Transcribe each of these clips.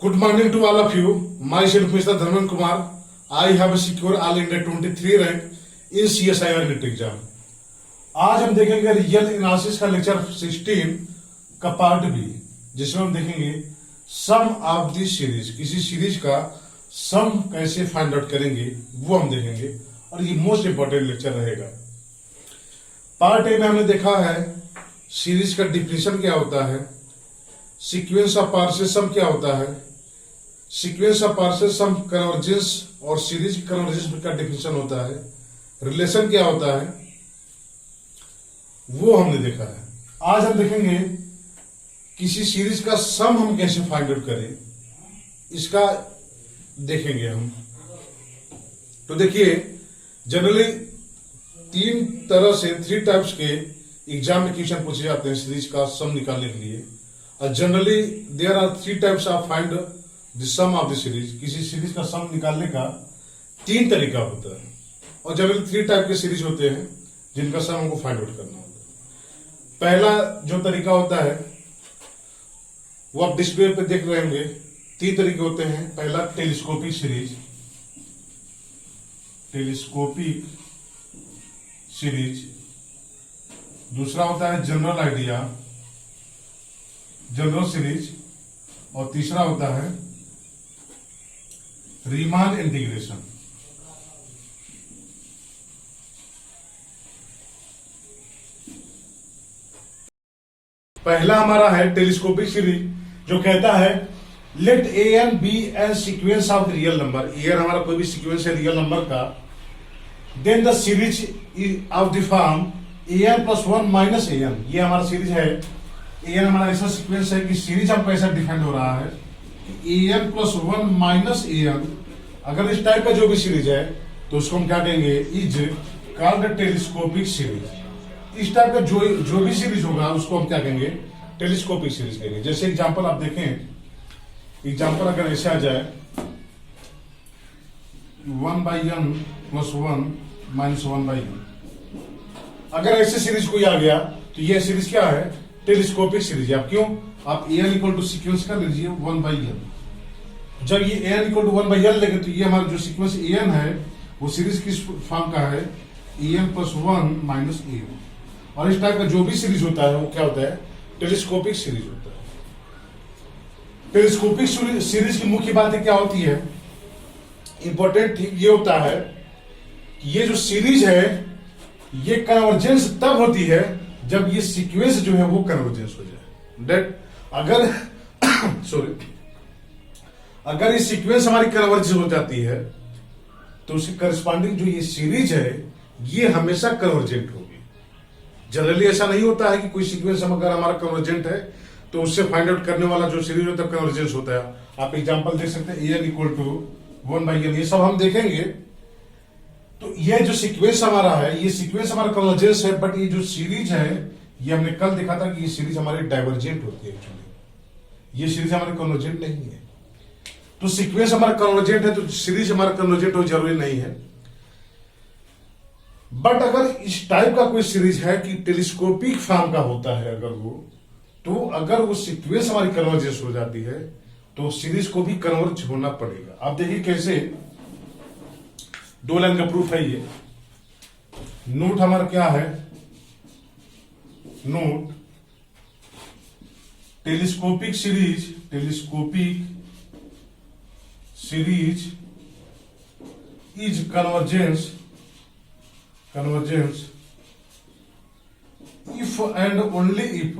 Good morning to all of you. Myself Mr. Dharman Kumar. I have secured all India 23 rank in CSIR NET exam. आज हम देखेंगे real analysis का lecture 16 का part B, जिसमें हम देखेंगे सम of the series. किसी series का सम कैसे फाइंड आउट करेंगे वो हम देखेंगे और ये मोस्ट इंपॉर्टेंट लेक्चर रहेगा। पार्ट ए में हमने देखा है सीरीज का डिफिनेशन क्या होता है, सीक्वेंस ऑफ पार्शियल सम क्या होता है, sequence of partial sum convergence और सीरीज कन्वर्जेंस का डिफिनेशन होता है, रिलेशन क्या होता है वो हमने देखा है। आज हम देखेंगे किसी सीरीज का सम हम कैसे फाइंड आउट करें, इसका देखेंगे हम। तो देखिए, जनरली तीन तरह से 3 टाइप्स के एग्जाम में क्वेश्चन पूछे जाते हैं सीरीज का सम निकालने के लिए। और generally there are 3 types of find the sum of the series. किसी सीरीज का सम निकालने का 3 तरीका होता है और जनरली 3 टाइप के सीरीज होते हैं जिनका सम हमको फाइंड आउट करना होता है। पहला जो तरीका होता है वो आप डिस्प्ले पे देख रहे होंगे। 3 तरीके होते हैं। पहला टेलीस्कोपिक सीरीज, टेलीस्कोपिक सीरीज। दूसरा होता है जनरल आइडिया, जनरल सीरीज। और तीसरा होता है रीमान इंटीग्रेशन। पहला हमारा है टेलीस्कोपिक सीरीज, जो कहता है let a n b n sequence of real number. A n हमारा कोई भी सीक्वेंस है रियल नंबर का। Then the series of the form a n plus 1 minus a n. ये हमारा सीरीज है। ए एन हमारा ऐसा सीक्वेंस है कि सीरीज हमको ऐसा डिफाइन हो रहा है कि ए n plus 1 minus a N. अगर इस टाइप का जो भी सीरीज है तो उसको हम क्या कहेंगे, इज कॉल्ड टेलीस्कोपिक सीरीज। इस टाइप का जो भी सीरीज होगा उसको हम क्या कहेंगे, टेलीस्कोपिक सीरीज कहेंगे। जैसे एग्जांपल आप देखें, एग्जांपल अगर ऐसे आ जाए 1/n प्लस 1 माइनस 1/n। अगर ऐसे सीरीज कोई आ गया तो ये सीरीज क्या है, टेलीस्कोपिक सीरीज है। आप क्यों, आप an इक्वल टू सिक्वेंस कर लीजिए 1/n। जब ये an इक्वल टू 1/n लेंगे तो ये हमारा जो सिक्वेंस an है वो सीरीज किस फॉर्म का है, an प्लस 1 माइनस an। और इस टाइप का जो भी सीरीज होता है वो क्या होता है, टेलीस्कोपिक सीरीज होता है। टेलीस्कोपिक सीरीज की मुख्य बातें क्या होती है, इंपॉर्टेंट ये होता है कि ये जो सीरीज है ये कन्वर्जेंस तब होती है जब ये सीक्वेंस जो है वो कन्वर्जेंस हो जाए। दैट अगर सॉरी अगर ये सीक्वेंस हमारी कन्वर्जेंस हो जाती है तो उसकी करस्पॉन्डिंग जो ये सीरीज है ये हमेशा कन्वर्जेंट होगी। जनरली ऐसा नहीं होता है कि कोई सीक्वेंस अगर हमारा कन्वर्जेंट है तो उससे फाइंड आउट करने वाला जो सीरीज होता है कन्वर्जेंस होता है। आप एग्जांपल देख सकते हैं an इक्वल टू 1/n, ये सब हम देखेंगे। तो ये जो सीक्वेंस हमारा है ये सीक्वेंस हमारा कन्वर्जेंस है, बट ये जो सीरीज है ये हमने कल देखा था कि ये सीरीज हमारी डाइवर्जेंट होती है। एक्चुअली ये सीरीज हमारी कन्वर्जेंट नहीं है। तो सीक्वेंस हमारा कन्वर्जेंट है तो सीरीज हमारा कन्वर्जेंट हो जरूरी नहीं है। बट अगर इस टाइप का कोई सीरीज है कि टेलीस्कोपिक फॉर्म का होता है अगर वो, तो अगर वो सीक्वेंस हमारी कन्वर्जेंस हो जाती है तो सीरीज को भी कन्वर्ज होना पड़ेगा। आप देखिए कैसे, 2 लाइन का प्रूफ है ये। नोट हमारा क्या है, note telescopic series, telescopic series is convergence if and only if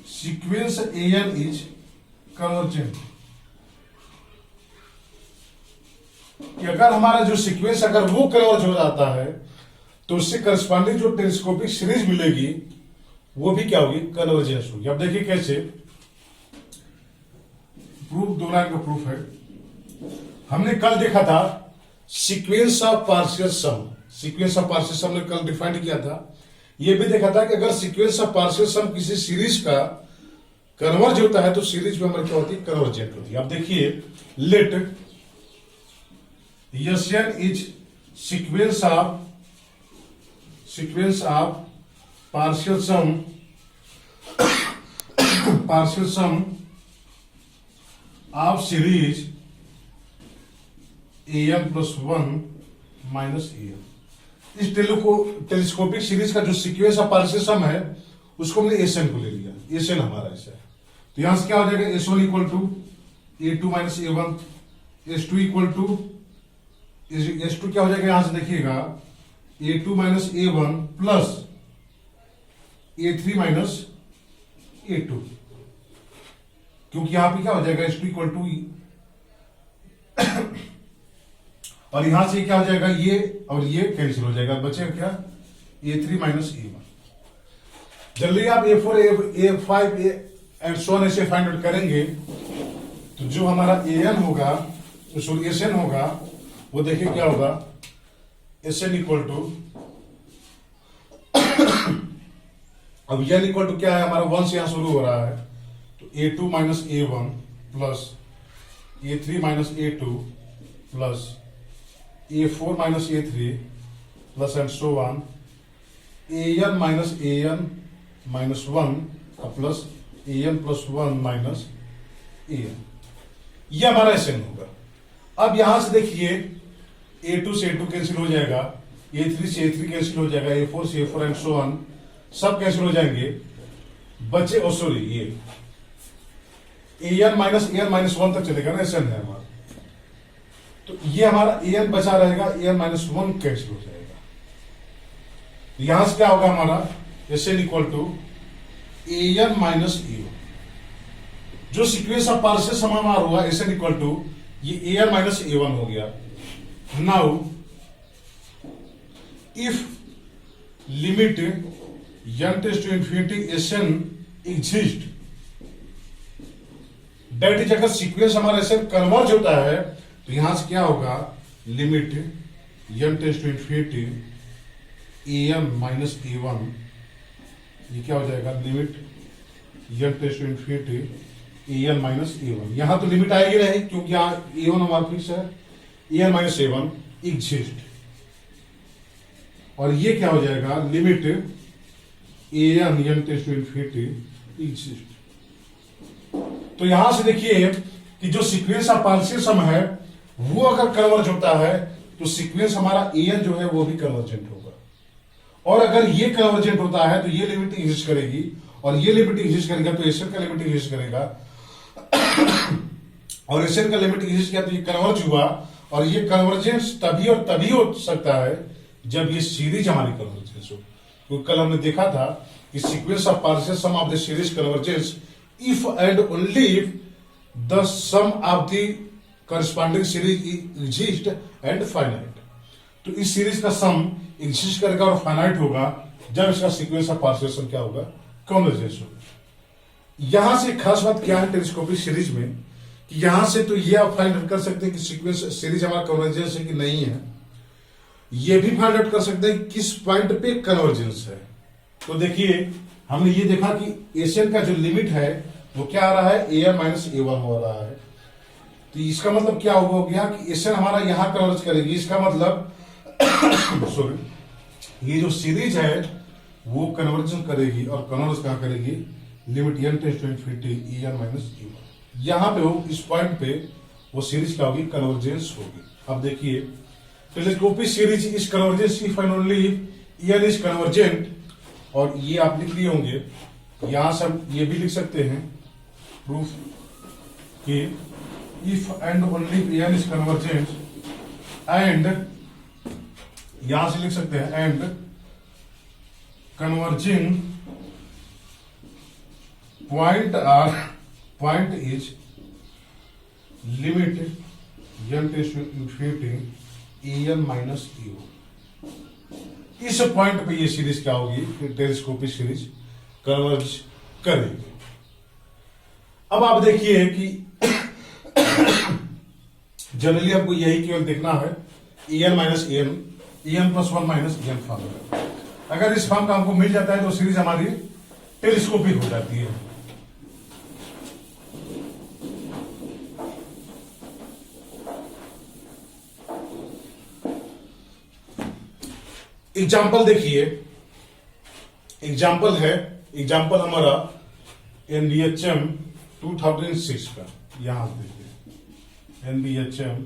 sequence an is convergent। कि अगर हमारा जो सीक्वेंस अगर वो कन्वर्ज हो जाता है तो उससे करस्पॉन्डिंग जो टेलीस्कोपिक सीरीज मिलेगी वो भी क्या होगी, कन्वर्जेंस होगी। अब देखिए कैसे प्रूफ, 2 लाइन का प्रूफ है। हमने कल देखा था sequence of partial sum. Sequence of partial sum ने कल डिफाइन किया था। यह भी देखा था कि अगर सीक्वेंस ऑफ पार्शियल सम किसी सीरीज का कन्वर्ज होता है तो सीरीज में हमारी क्या होती है, कन्वर्जेंट होती है। अब देखिए, let Sn is sequence of partial sum of series an plus 1 minus an। इस टेलीस्कोपिक सीरीज का जो सीक्वेंस ऑफ पार्शियल सम है उसको हमने एसएन को ले लिया। एसएन हमारा ऐसा है, तो यहां से क्या हो जाएगा, s one equal to a2 minus a1, s2 equal to s2 क्या हो जाएगा, यहां से देखिएगा a2 minus a1 plus a3 minus a2, क्योंकि यहां पे क्या हो जाएगा s2 इक्वल टू और यहां से क्या हो जाएगा, ये और ये कैंसिल हो जाएगा, बचेगा क्या a3 माइनस a1। जल्दी आप a4 a5 and so on ऐसे फाइंड आउट करेंगे तो जो हमारा an होगा, सॉरी sn होगा, वो देखिए क्या होगा, sn इक्वल टू अब n इक्वल टू क्या है हमारा, 1 से यहां शुरू हो रहा है, तो a2 minus a1 plus a3 minus a2 plus a4 minus a3 plus and so on an minus 1 plus an plus 1 minus an, यह हमारा sn होगा। अब यहां से देखिए a2 से a2 कैंसिल हो जाएगा, a3 से a3 कैंसिल हो जाएगा, a4 से a4 एंड सो ऑन सब कैंसिल हो जाएंगे, बचे ओ सॉरी ये an माइनस 1 तक चलेगा ना, sn है हमारा, तो ये हमारा an बचा रहेगा, an माइनस 1 कैंसिल हो जाएगा, यहां से क्या होगा हमारा sn equal to an minus a1। जो सीक्वेंस ऑफ पार्शियल सम हमारा हुआ sn इक्वल टू ये an माइनस a1 हो गया। Now if limit n tends to infinity sn exist, that is अगर सीक्वेंस हमारा sn कन्वर्ज होता है तो यहां से क्या होगा, limit n tends to infinity an minus a1, ये क्या हो जाएगा, limit n tends to infinity an minus a1। यहां तो लिमिट आएगी नहीं क्योंकि यहां a1 हमारा फिक्स है, an माइनस a1 एग्जिस्ट, और ये क्या हो जाएगा, limit an n tends to infinity exist. तो यहां से देखिए कि जो सीक्वेंस ऑफ पार्शियल सम है वो अगर कन्वर्ज होता है तो सीक्वेंस हमारा an जो है वो भी कन्वर्जेंट होगा, और अगर ये कन्वर्जेंट होता है तो ये लिमिट एग्जिस्ट करेगी, और ये लिमिट एग्जिस्ट करेगा तो sn का लिमिट एग्जिस्ट करेगा, और sn का लिमिट एग्जिस्ट किया तो ये कन्वर्ज हुआ, और ये कन्वर्जेंस तभी और तभी हो सकता है जब ये सीरीज हमारी कन्वर्जेंस हो, क्योंकि कल हमने देखा था कि sequence of partial sum of the series convergence if and only if the sum of the corresponding series exist and finite. तो इस सीरीज का सम एग्जिस्ट करेगा और फाइनाइट होगा जब इसका सीक्वेंस ऑफ पार्शियल सम क्या होगा, कन्वर्जेंस होगा। यहां से खास बात क्या है टेलीस्कोपिक सीरीज में, कि यहां से तो ये आप फाइंड आउट कर सकते हैं कि सीक्वेंस सीरीज हमारा कन्वर्जेंस है कि नहीं है, ये भी फाइंड आउट कर सकते हैं किस पॉइंट पे कन्वर्जेंस है। तो देखिए हमने ये देखा कि sn का जो लिमिट है वो क्या आ रहा है, an माइनस a1 हो रहा है, तो इसका मतलब क्या हो गया कि sn हमारा यहां कन्वर्ज करेगी, इसका मतलब सॉरी ये जो सीरीज है वो कन्वर्जन करेगी, और कन्वर्ज कहां करेगी, limit n tends to infinity an minus a1, यहां पे हो इस पॉइंट पे वो सीरीज क्या होगी, कन्वर्जेंस होगी। अब देखिए telescopic series is convergence if and only n is convergent, और ये आप लिख लिए होंगे, यहां से हम ये भी लिख सकते हैं प्रूफ कि if and only n is convergent, and यहां से लिख सकते हैं and converging point is limit n tends to infinity an minus a1। इस पॉइंट पे ये सीरीज क्या होगी, टेलीस्कोपिक सीरीज कन्वर्ज करेगी। अब आप देखिए कि जनरली आपको यही केवल देखना है an minus an plus 1 minus an form. अगर इस फॉर्म का हमको मिल जाता है तो सीरीज हमारी टेलीस्कोपिक हो जाती है। एग्जाम्पल देखिए, एग्जाम्पल हमारा NDHM 2006 का, यहां देखिए NBHM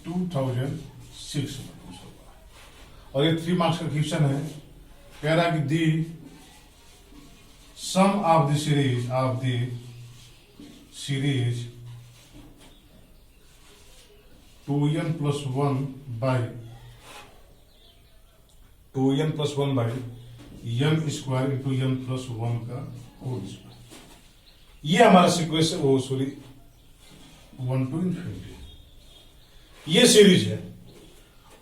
2006 में पूछा हुआ है। और ये 3 मार्क्स का क्वेश्चन है। कह रहा है कि the sum of the series 2n+1 by n square into n+1 का होल स्क्वायर। ये हमारा सीक्वेंस है, वो सॉरी 1 to infinity ये सीरीज है।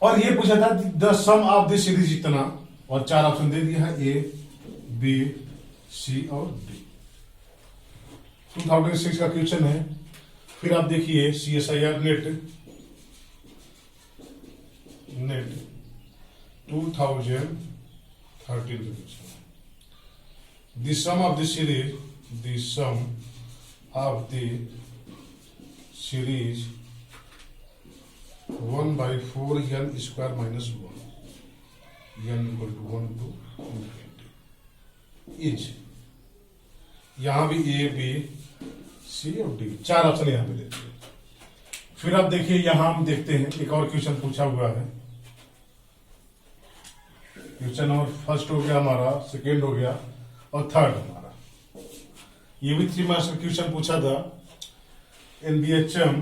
और ये पूछा था the sum of the series इतना, और 4 ऑप्शन दे दिया है A, B, C और D। 2006 का क्वेश्चन है। फिर आप देखिए CSIR नेट 2013 का क्वेश्चन है। The sum of the series 1/4 n square minus 1 n equal to 1 to infinity is, यहां भी A, B, C और D 4 ऑप्शन यहां पे देते हैं। फिर आप देखिए यहां हम देखते हैं एक और क्वेश्चन पूछा हुआ है। क्वेश्चन नंबर फर्स्ट हो गया हमारा, सेकेंड हो गया और थर्ड हमारा। ये भी 3 मार्क्स का क्वेश्चन पूछा था। NBHM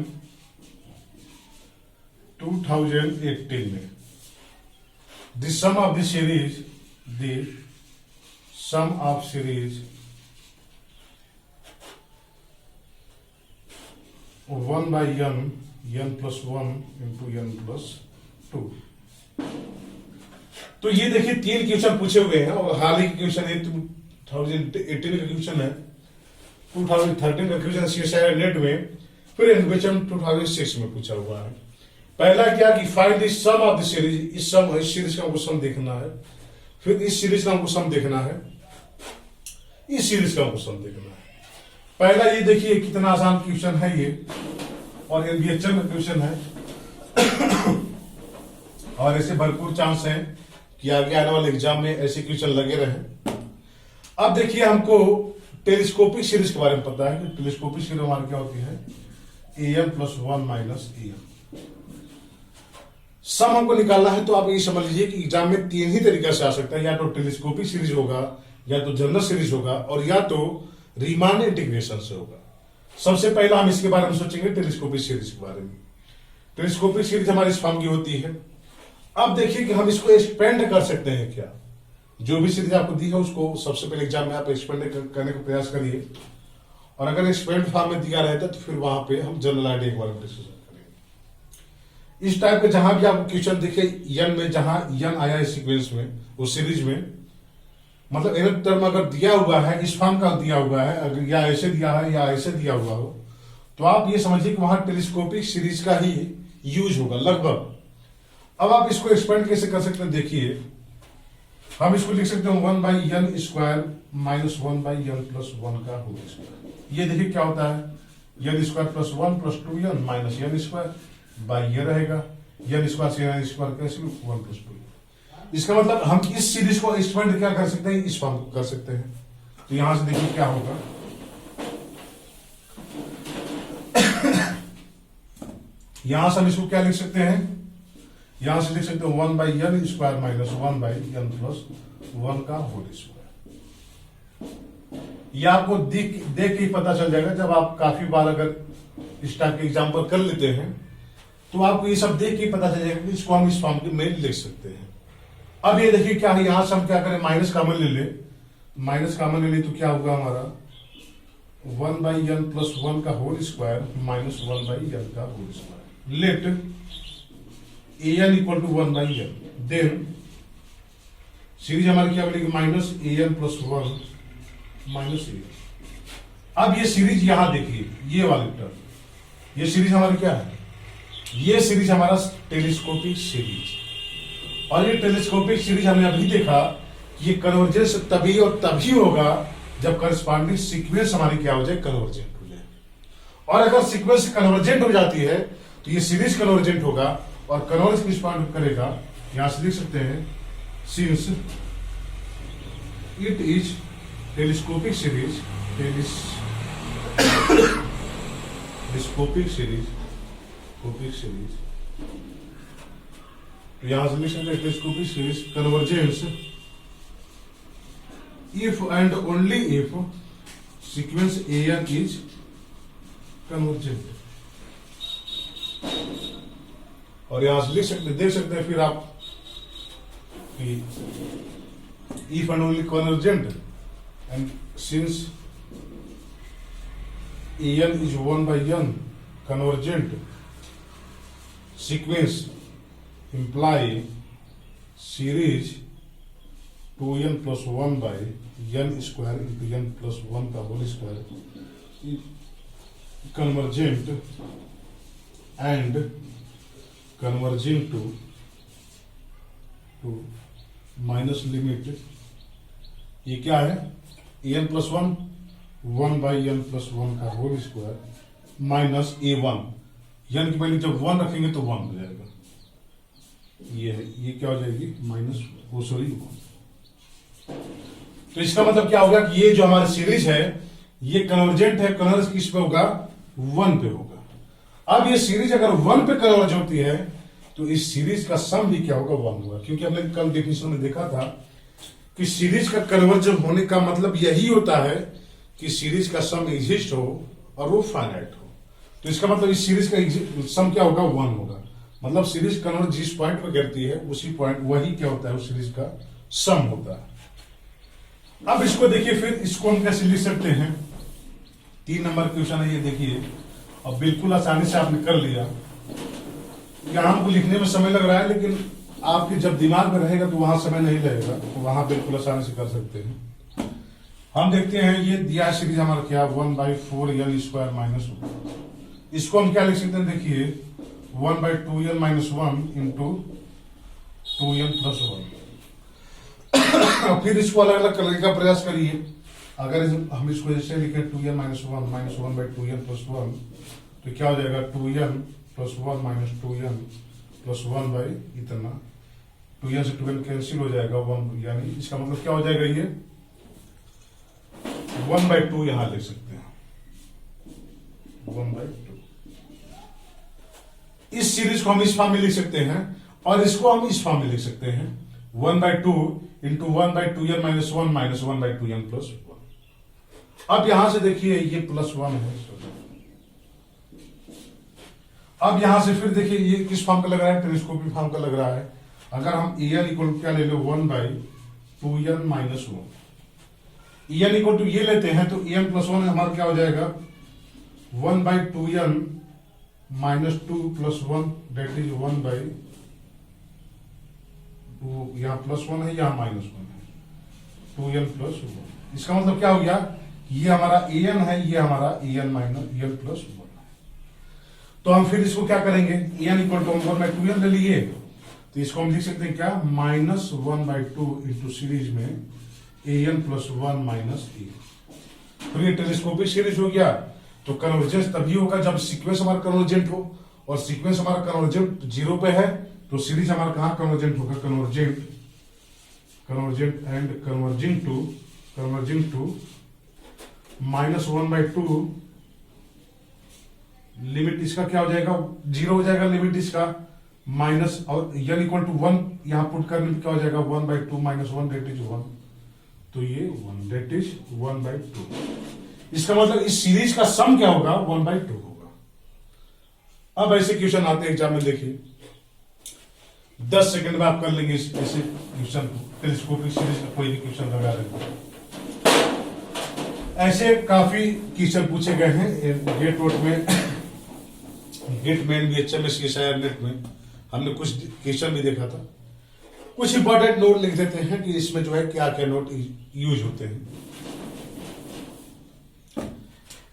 2018 में the sum of the series 1/n n+1 into n+2। तो ये देखिए 3 क्वेश्चन पूछे हुए हैं, और हाल ही क्वेश्चन है 2018 का क्वेश्चन है, 2013 का क्वेश्चन CSIR नेट में, फिर NBHM 2006 में पूछा हुआ है। पहला क्या कि find the sum of the series, इस सीरीज का हमको सम देखना है। फिर इस सीरीज का हमको सम देखना है, इस सीरीज का हमको सम देखना है। पहला ये देखिए कितना आसान क्वेश्चन है ये, और NBHM का क्वेश्चन है। और ऐसे भरपूर चांस है कि आगे आने वाले एग्जाम में ऐसे क्वेश्चन लगे रहे। अब देखिए हमको टेलीस्कोपिक सीरीज के बारे में पता है कि टेलीस्कोपिक सीरीज हमारी क्या होती है, an+1 माइनस an। सम हमको निकालना है, तो आप ये समझ लीजिए कि एग्जाम में 3 ही तरीका से आ सकता है, या तो टेलीस्कोपिक सीरीज होगा, या तो जनरल सीरीज होगा, और या तो रीमान इंटीग्रेशन से होगा। सबसे पहला हम इसके बारे में सोचेंगे, टेलीस्कोपिक सीरीज के बारे में। टेलीस्कोपिक सीरीज हमारी इस फॉर्म की होती है। अब देखिए कि हम इसको एक्सपेंड कर सकते हैं क्या। जो भी सीरीज आपको दी है उसको सबसे पहले एग्जाम में आप एक्सपेंड करने का प्रयास करिए, और अगर एक्सपेंड फॉर्म में दिया रहता तो फिर वहां पे हम जनरल आइडिया के बारे में डिस्कशन करेंगे। इस टाइप के जहां भी आपको क्वेश्चन दिखे n में, जहां n आया है सीक्वेंस में, उस सीरीज में, मतलब एन टर्म अगर दिया हुआ है, इस फॉर्म का दिया हुआ है, अगर या ऐसे दिया है या ऐसे दिया हुआ हो, तो आप ये समझिए कि वहां टेलीस्कोपिक सीरीज का ही यूज होगा लगभग। अब आप इसको एक्सपेंड कैसे कर सकते हैं, देखिए हम इसको लिख सकते हैं 1/n स्क्वायर माइनस 1/n+1 का होल स्क्वायर। ये देखिए क्या होता है, n square plus 1 plus 2n minus n square by ये रहेगा n स्क्वायर से n स्क्वायर कैसे 1 + 2। इसका मतलब हम इस सीरीज को एक्सपेंड क्या कर सकते हैं, इस फॉर्म को कर सकते हैं। तो यहां से देखिए क्या होगा, यहां से हम इसको क्या लिख सकते हैं, यहां से लिख सकते हैं 1/n स्क्वायर माइनस 1/n+1 का होल स्क्वायर। यह आपको देख के ही पता चल जाएगा, जब आप काफी बार अगर इस टाइप के एग्जाम्पल कर लेते हैं तो आपको ये सब देख के ही पता चल जाएगा कि इसको हम इस फॉर्म में लिख सकते हैं। अब ये देखिए क्या है, यहां से हम क्या करें, माइनस कॉमन ले ले, माइनस कॉमन ले ले तो क्या होगा हमारा 1/n+1 का होल स्क्वायर माइनस 1/n का whole square. Let an equal to 1/n, then series हमारी क्या बनेगी, माइनस an+1 माइनस a। अब ये सीरीज यहां देखिए, ये वाली टर्म, ये सीरीज हमारी क्या है, ये सीरीज हमारा टेलीस्कोपिक सीरीज। और ये टेलीस्कोपिक सीरीज हमने अभी देखा कि ये कन्वर्जेंस तभी और तभी होगा जब करस्पॉन्डिंग सीक्वेंस हमारी क्या हो जाए, कन्वर्जेंट हो जाए। और अगर सीक्वेंस कन्वर्जेंट हो जाती है तो ये सीरीज कन्वर्जेंट होगा, और कन्वर्ज करस्पॉन्ड करेगा, यहां से लिख सकते हैं since it is telescopic series, telescopic series तो यहां से लिख सकते हैं telescopic series convergence if and only if sequence n is convergent. और यहां से लिख सकते देख सकते हैं फिर आप कि if and only convergent and since an is 1 by n convergent sequence imply series 2n plus 1 by n square into n plus 1 का whole square convergent and converging to minus limit ये क्या है n plus 1 by n plus 1 का whole square minus A1 n की value जब 1 रखेंगे तो 1 हो जाएगा। ये है ये क्या हो जाएगी माइनस 1। तो इसका मतलब क्या होगा कि ये जो हमारी सीरीज है ये कन्वर्जेंट है। कन्वर्ज किस पे होगा 1 पे होगा। अब ये सीरीज अगर 1 पे कन्वर्ज होती है तो इस सीरीज का सम भी क्या होगा 1 होगा, क्योंकि हमने कल डेफिनेशन में देखा था कि सीरीज का कन्वर्ज होने का मतलब यही होता है कि सीरीज का सम एग्जिस्ट हो और वो फाइनाइट हो। तो इसका मतलब इस सीरीज का सम क्या होगा 1 होगा। मतलब सीरीज कन्वर्ज जिस पॉइंट पे करती है उसी पॉइंट वही क्या होता है उस सीरीज का सम होता है। अब इसको देखिए फिर इसको हम कैसे लिख सकते हैं। 3 नंबर क्वेश्चन है ये देखिए, अब बिल्कुल आसानी से आपने कर लिया। यहां हमको लिखने में समय लग रहा है लेकिन आपके जब दिमाग में रहेगा तो वहां समय नहीं लगेगा, तो वहां बिल्कुल आसानी से कर सकते हैं। हम देखते हैं ये दिया सीरीज हमारा क्या 1/4n स्क्वायर माइनस 1। इसको हम क्या लिख सकते हैं देखिए 1/2n minus 1 into 2n plus 1। फिर इसको अलग अलग करने का प्रयास करिए। अगर हम इसको ऐसे लिखें 2n minus 1 minus 1/2n plus 1 तो क्या हो जाएगा 2n plus 1 minus 2n plus 1 by इतना 2n से 12 कैंसिल हो जाएगा 1, यानी इसका मतलब क्या हो जाएगा ये 1/2 यहां लिख सकते हैं 1/2। इस सीरीज को हम इस फॉर्म में लिख सकते हैं और इसको हम इस फॉर्म में लिख सकते हैं 1/2 into 1/2n minus 1 minus 1/2n plus 1। अब यहां से देखिए ये प्लस 1 है। अब यहां से फिर देखिए ये किस फॉर्म का लग रहा है टेलीस्कोपिक फॉर्म का लग रहा है। अगर हम en इक्वल क्या ले लो 1/2n minus 1 en equal to ये लेते हैं तो en प्लस 1 हमारा क्या हो जाएगा 1/2n minus 2 plus 1 date is 1/2। यहां प्लस 1 है यहां माइनस 1 है 2n प्लस 1। इसका मतलब क्या हो गया ये हमारा en है ये हमारा en माइनस en प्लस 1 है। तो हम फिर इसको क्या करेंगे en इक्वल टू 1/2n ले लिए तो इसको हम लिख सकते हैं क्या माइनस 1/2 इंटू सीरीज में an प्लस 1 माइनस a। तो ये टेलीस्कोपिक सीरीज हो गया। तो कन्वर्जेंस तभी होगा जब सीक्वेंस हमारा कन्वर्जेंट हो, और सीक्वेंस हमारा कन्वर्जेंट 0 पे है तो सीरीज हमारा कहां कन्वर्जेंट होगा convergent and converging to minus 1/2। Limit इसका क्या हो जाएगा 0 हो जाएगा लिमिट इसका माइनस, और n इक्वल टू 1 यहां पुट करने में क्या हो जाएगा 1/2 माइनस 1 डेट इज 1। तो ये 1 डेट इज 1/2। इसका मतलब इस सीरीज का सम क्या होगा 1/2 होगा। अब ऐसे क्वेश्चन आते हैं एग्जाम में देखिए 10 सेकंड में आप कर लेंगे ऐसे क्वेश्चन को। टेलीस्कोपिक सीरीज का कोई भी क्वेश्चन लगा लेंगे। ऐसे काफी क्वेश्चन पूछे गए हैं गेट में भी HMS के शायद नेट में हमने कुछ क्वेश्चन भी देखा था। कुछ इंपॉर्टेंट नोट लिख देते हैं कि इसमें जो है क्या क्या नोट यूज होते हैं।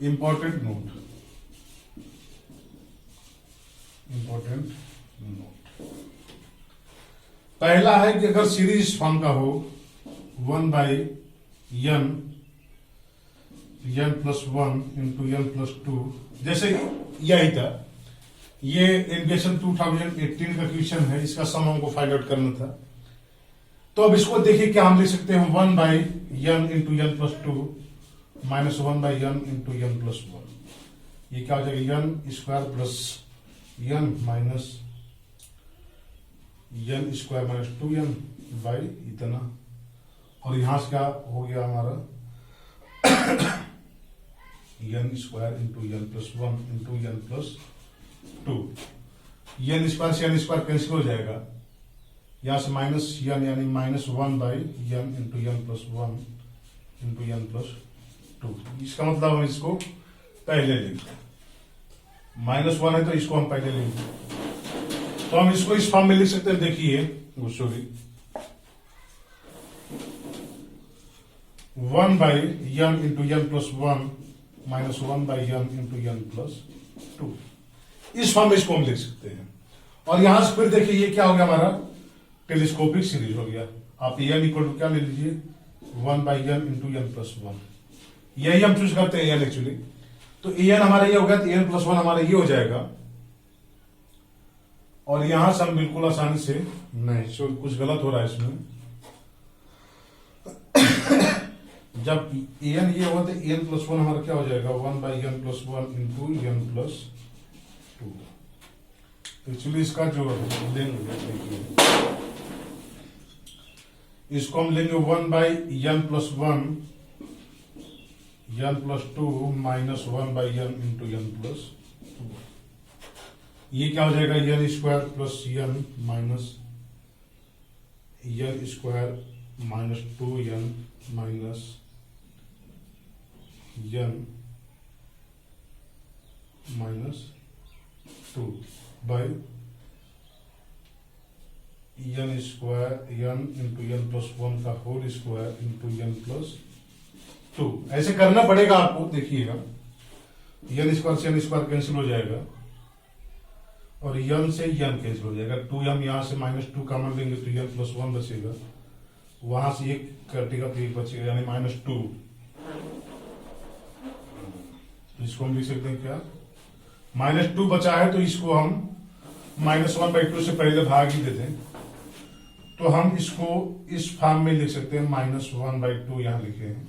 इंपॉर्टेंट नोट पहला है कि अगर सीरीज फॉर्म का हो 1/n plus 1 into n plus 2, जैसे यही था ये एजुकेशन 2018 का क्वेश्चन है, इसका सम हमको फाइंड आउट करना था। तो अब इसको देखिए क्या हम लिख सकते हैं 1/n into n plus 2 minus 1/n into n plus 1। ये क्या हो जाएगा n square plus n minus n square minus 2n by इतना, और यहां से क्या हो गया हमारा n square into n plus 1 into n plus 2। N square से एन स्क्वायर कैंसिल हो जाएगा, यहां से माइनस एन यानी minus 1 by n into n plus 1 into n plus 2। इसका मतलब हम इसको पहले लेंगे, -1 है तो इसको हम पहले लेंगे, तो हम इसको इस फॉर्म में लिख सकते हैं। देखिए sorry 1 by n into n plus 1 minus 1 by n into n plus 2, इस फॉर्म में इसको हम लिख सकते हैं। और यहां से फिर देखिए ये क्या हो गया हमारा टेलीस्कोपिक सीरीज हो गया। आप एन इक्वल टू क्या ले लीजिए 1 by n into n plus 1, यही हम चूज करते हैं एन एक्चुअली। तो एन हमारा ये हो गया, तो एन प्लस 1 हमारा ये हो जाएगा, और यहां से हम बिल्कुल आसानी से नहीं, कुछ गलत हो रहा है इसमें। जब एन ये होगा तो एन प्लस 1 हमारा क्या हो जाएगा 1 by n plus 1 into n plus 2। तो एक्चुअली इसका जो लेंगे देखिए, इसको हम लेंगे 1 by n plus 1 n plus 2 minus 1 by n into n plus 2। ये क्या हो जाएगा n square plus n minus n square minus 2n minus n minus 2 by n square n into n plus 1 का whole square into n plus 2। ऐसे करना पड़ेगा आपको, देखिएगा एन स्क्वायर से एन स्क्वायर कैंसिल हो जाएगा और एन से एन कैंसिल हो जाएगा। 2 हम यहां से -2 कॉमन लेंगे तो एन प्लस 1 बचेगा, वहां से एक कटेगा तो एक बचेगा यानी -2। इसको हम लिख सकते हैं क्या -2 बचा है तो इसको हम -1/2 से पहले भाग ही देते हैं, तो हम इसको इस फॉर्म में लिख सकते हैं -1/2 यहां लिखे हैं।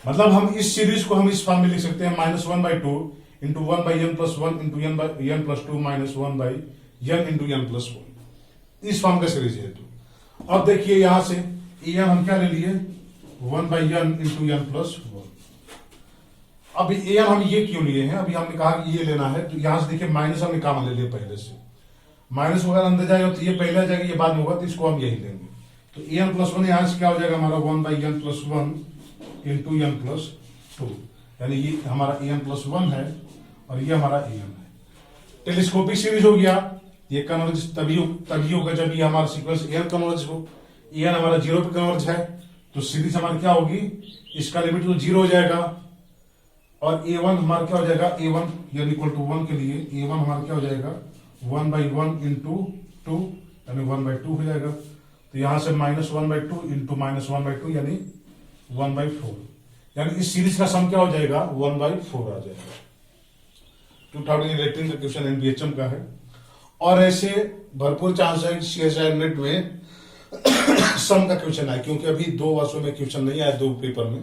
मतलब हम इस सीरीज को हम इस फॉर्म में लिख सकते हैं -1/2 into 1 by n plus 1 into n plus 2 minus 1 by n into n plus 1, इस फॉर्म का सीरीज है। तो अब देखिए यहां से एन हम क्या ले लिए 1 by n into n plus 1। अब एन हम ये क्यों लिए हैं, अभी हमने कहा कि ये लेना है, तो यहां से देखिए माइनस हमने कॉमन ले लिया पहले से, माइनस वगैरह अंदर जाएगा तो ये पहले आ जाएगा, ये बाद में होगा, तो इसको हम यही लेंगे। तो एन प्लस 1 यहां से क्या हो जाएगा हमारा 1 by n plus 1 into n plus 2, यानी ये हमारा एन प्लस 1 है और ये हमारा एन है। टेलीस्कोपिक सीरीज हो गया। ये कन्वर्ज तभी होगा जब ये हमारा सीक्वेंस एन कन्वर्ज हो। एन हमारा 0 पे कन्वर्ज है तो सीरीज हमारी क्या होगी, इसका लिमिट तो 0 हो जाएगा, और a1 हमारा क्या हो जाएगा a1 यानी इक्वल टू 1 के लिए a1 हमारा क्या हो जाएगा 1 बाई 1 इंटू 2 यानी 1/2 हो जाएगा। तो यहां से -1/2 इंटू -1/2 यानी 1/4, यानी इस सीरीज का सम क्या हो जाएगा 1/4 आ जाएगा। 2018 का क्वेश्चन एनबीएचएम का है, और ऐसे भरपूर चांस है सीएसआई नेट में सम का क्वेश्चन आए, क्योंकि अभी 2 वर्षों में क्वेश्चन नहीं आया 2 पेपर में,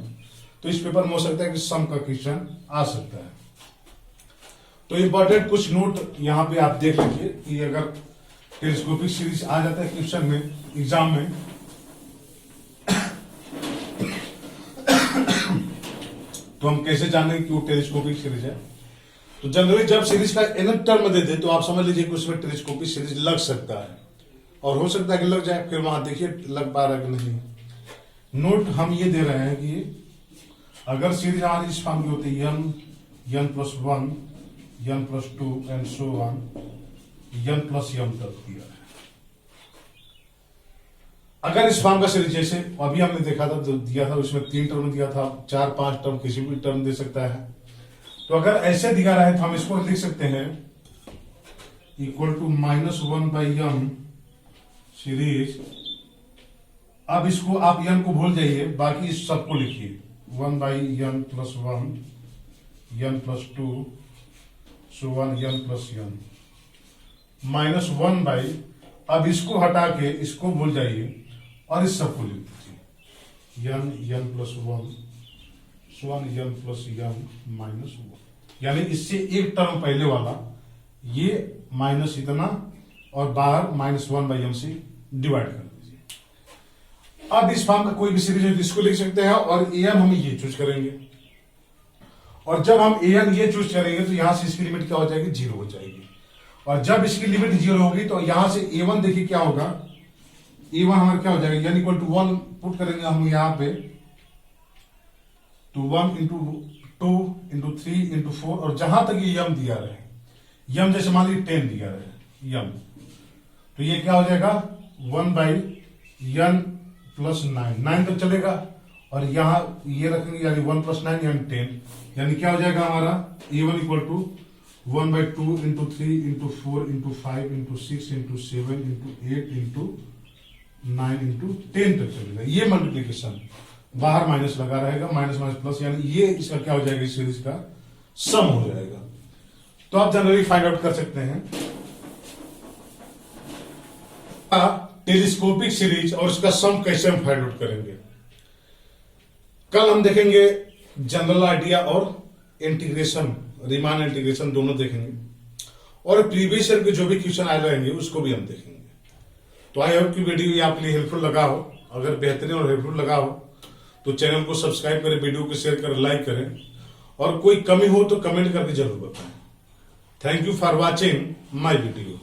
तो इस पेपर में हो सकता है कि सम का क्वेश्चन आ सकता है। तो इंपॉर्टेंट कुछ नोट यहां पे आप देख लीजिए कि अगर टेलीस्कोपिक सीरीज आ जाता है क्वेश्चन में एग्जाम में तो हम कैसे जानेंगे कि वो टेलीस्कोपिक सीरीज है। तो जनरली जब सीरीज का nth टर्म दे दे तो आप समझ लीजिए कि उसमें टेलीस्कोपिक सीरीज लग सकता है, और हो सकता है कि लग जाए, फिर वहां देखिए लग पा रहा है कि नहीं। नोट हम ये दे रहे हैं कि अगर सीरीज हमारी इस फॉर्म की होती है n plus 1 n plus 2 and so on n plus m तक दिया है। अगर इस फॉर्म का सीरीज जैसे अभी हमने देखा था, दिया था उसमें 3 टर्म दिया था, 4-5 टर्म किसी भी टर्म दे सकता है, तो अगर ऐसे दिया रहा है तो हम इसको लिख सकते हैं equal to -1 by m series. अब इसको आप n को भूल जाइए, बाकी इस सबको लिखिए 1 by n plus 1 n plus 2 so 1 n plus n -1 by, अब इसको हटा के इसको भूल जाइए और इस सबको लिख दीजिए n plus 1 1 m plus m minus 1, यानी इससे एक टर्म पहले वाला ये माइनस इतना और बाहर -1/m से डिवाइड कर दीजिए। अब इस फॉर्म का कोई भी सीरीज है इसको लिख सकते हैं और an हम ये चूज करेंगे, और जब हम an ये चूज करेंगे तो यहां से इसकी लिमिट क्या हो जाएगी, 0 हो जाएगी। और जब इसकी लिमिट 0 होगी तो यहां से a1 देखिए क्या होगा, a1 हमारा क्या हो जाएगा, n इक्वल टू 1 पुट करेंगे हम यहां पे, तो 1 इंटू 2 इंटू 3 इंटू 4, और जहां तक ये m दिया रहे, m जैसे मान लीजिए 10 दिया रहे m, तो ये क्या हो जाएगा 1/n प्लस 9 तक चलेगा, और यहां ये रखेंगे यानी 1 + 9 यानी 10, यानी क्या हो जाएगा हमारा a1 equal to 1/2 into 3 into 4 into 5 into 6 into 7 into 8 into 9 into 10 तक चलेगा। ये मल्टीप्लीकेशन बाहर माइनस लगा रहेगा, माइनस माइनस प्लस, यानी ये इसका क्या हो जाएगा, इस सीरीज का सम हो जाएगा। तो आप जनरली फाइंड आउट कर सकते हैं टेलीस्कोपिक सीरीज और उसका सम कैसे हम फाइंड आउट करेंगे। कल हम देखेंगे जनरल आइडिया और इंटीग्रेशन, रीमान इंटीग्रेशन दोनों देखेंगे, और प्रीवियस ईयर के जो भी क्वेश्चन आए रहेंगे उसको भी हम देखेंगे। तो आई होप कि वीडियो ये आपके लिए हेल्पफुल लगा हो। अगर बेहतरीन और हेल्पफुल लगा हो तो चैनल को सब्सक्राइब करें, वीडियो को शेयर करें, लाइक करें, और कोई कमी हो तो कमेंट करके जरूर बताएं। Thank you for watching my video.